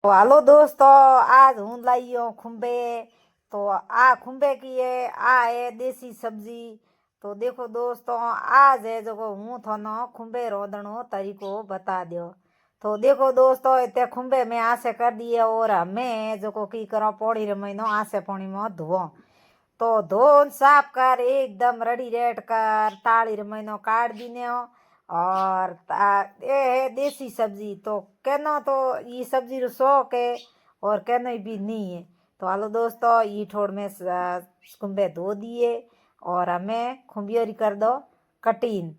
तो हेलो दोस्तों, आज हूँ लाई हूँ खुम्बे। तो आ खुम्बे की है, आ है देसी सब्जी। तो देखो दोस्तों, आज है जो हूँ थानो खुम्बे रोदणो तरीको बता दियो। तो देखो दोस्तों, इतने खुम्बे में आसे कर दिए और हमें जो की करो पौड़ी रमैनो आसे पानी में धो। तो धोन साफ कर एकदम रेडी रेड कर ताड़ी रमैनो काट दीने हो। और ये है देसी सब्जी। तो कहना तो ये सब्जी रो शौक है और कहना भी नहीं है। तो हालो दोस्तों, ये ठोड़ में खुम्बे धो दिए और हमें खुम्बियोरी कर दो कटीन।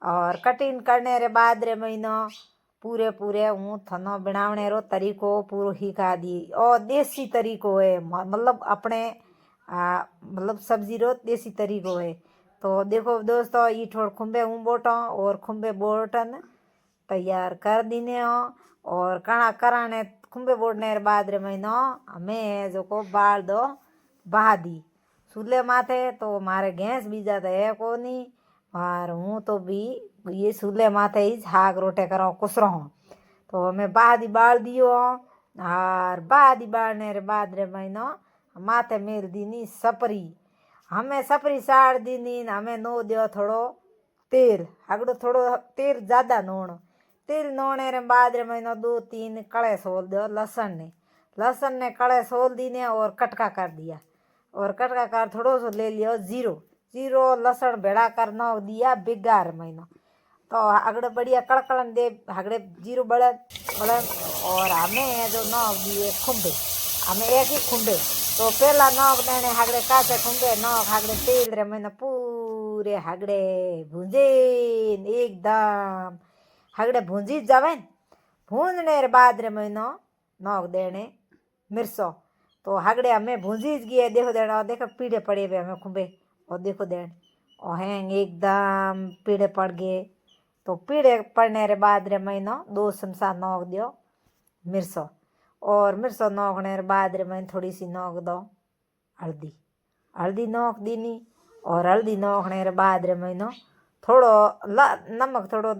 और कटीन करने रे बाद रे महीनो पूरे पूरे हूँ थनो बनावने रो तरीको पूरो हिखा दी। और देसी तरीको है, मतलब अपने मतलब सब्जी रो देसी तरीको है। तो देखो दोस्तों, ये थोड़ खुम्बे हूँ बोटो और खुम्बे बोटन तैयार कर दीने हो। और कणा कराने खुम्बे बोटने रे बाद रे महीनो हमें जो को बाल दो बहा दी चूल्हे माथे। तो मारे गैस बीजा तो है को नहीं, और हूँ तो भी ये चूल्हे माथे ही झाग रोटे करो कुसरो हूँ। तो हमें बादी बाल दियो और बादी बालने रे बाद रे महीनो माथे मेल दीनी सपरी। हमें सपरी साड़ दीनी। हमें नो दियो थोड़ो तेल, हगड़ो थोड़ो तेल ज़्यादा नोण। तेल नोने रे बाद रे महीनो 2-3 कड़े सोल दो लहसुन ने कड़े सोल दीने और कटका कर दिया। और कटका कर थोड़ो सो ले लियो जीरो जीरो लहसुन भेड़ा कर नोक दिया बिगार महीनो। तो हगड़े बढ़िया कड़कड़न दे हगड़े जीरो बड़न बड़न। और हमें जो नोक दिए खुम्बे, हमें एक ही खुम्बे। तो पहला नोक देने हगड़े काचे खुम्बे नोक हगड़े तेल रे मैंने पूरे हगड़े भूंजे एकदम हगड़े भूंजी जावे। भूंजने रे बाद रे महीनो नोक देने मिर्चो। तो हगड़े हमें भूंजी गए देखो देना। और देखो पीड़े पड़े हुए हमें खुम्बे और देखो देन और हैंग एकदम पीड़े पड़ गए। तो पीड़े पड़ने रे बाद रे महीनो 2 चमचा नोक दियो मिर्चो। और मिर्चो नोकने रे बाद रे महीने थोड़ी सी नोक दो हल्दी हल्दी नोक दीनी। और हल्दी नोकने रे बाद रे महीनो थोड़ो नमक थोड़ो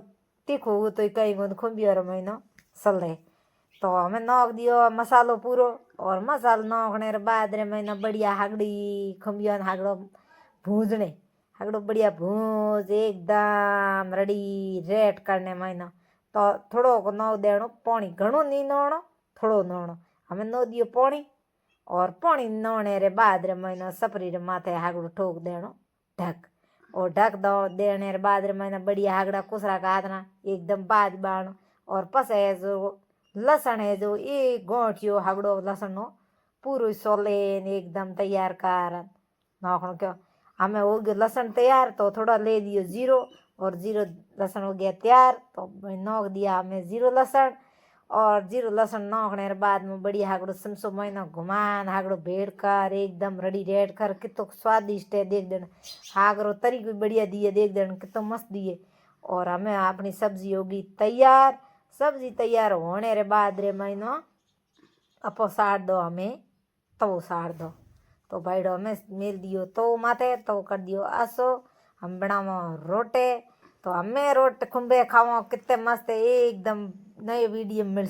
तीखो हो तो कई गुंद खुम्बियो रे महीनो सले। तो हमें नोक दियो मसालो पूरो। और मसालो नोकने रे बाद रे महीनो बढ़िया हगड़ी खुम्बियो हगड़ो भूंजने हगड़ो बढ़िया भूंज एकदम रेडी रेड करने महीनो। तो थोड़ो को नौ देनो पानी, घणो नहीं नोणो थोड़ो नोणो। हमें नो दियो पानी। और पानी नोने रे बाद रे महीनो सपरी रे माथे हगड़ो ठोक देनो ढक। और ढक दो देने रे बाद रे महीना बढ़िया हगड़ा कुसरा का हाथना एकदम बाद बाण। और पसे जो लहसुन है जो एक गोठियो हगड़ो लहसुन नो पूरो सोले एकदम तैयार कर नौकनो क्यों। हमें हो गयो लहसुन तैयार। तो थोड़ा ले लियो जीरो और जीरो लहसुन हो गया तैयार। तो नोक दिया हमें जीरो लहसुन। और जीरो लहसुन नोकने बाद में बढ़िया हगड़ो समसो महीनो घुमान हगड़ो भेड़ कर एकदम रेडी रेड कर कितो स्वादिष्ट है देख देना। हागरो तरी भी बढ़िया दिए देख देना कितो मस्त दिए। और हमें अपनी सब्जी होगी तैयार। सब्जी तैयार होने रे बाद रे महीनो अपो साड़ दो हमें तवो साड़ दो। तो भाईडो हमें मेल दियो तो माथे तो कर दियो आसो। हम बनावो रोटे। तो हमें रोट खुम्बे खाओ कितने मस्त है एकदम। नए वीडियो मिल